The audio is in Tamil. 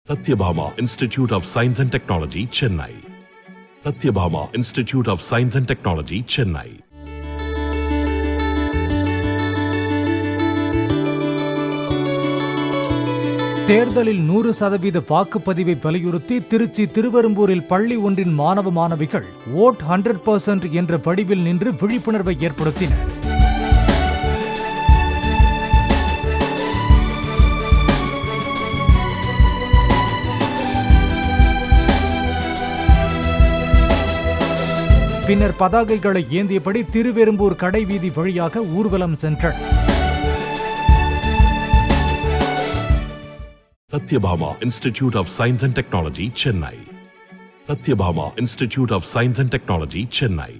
Satyabhama Institute of Science and Technology, Chennai. Satyabhama Institute of Science and Technology, Chennai. தேர்தலில் 100% வாக்குப்பதிவை வலியுறுத்தி திருச்சி திருவெரும்பூரில் பள்ளி ஒன்றின் மாணவ மாணவிகள் வோட் 100% என்ற வடிவில் நின்று விழிப்புணர்வை ஏற்படுத்தினர். பின்னர் பதாகைகளை ஏந்தியபடி திருவெரும்பூர் கடைவீதி வழியாக ஊர்வலம் சென்றனர். Satyabhama Institute of Science and Technology, Chennai. Satyabhama Institute of Science and Technology, Chennai.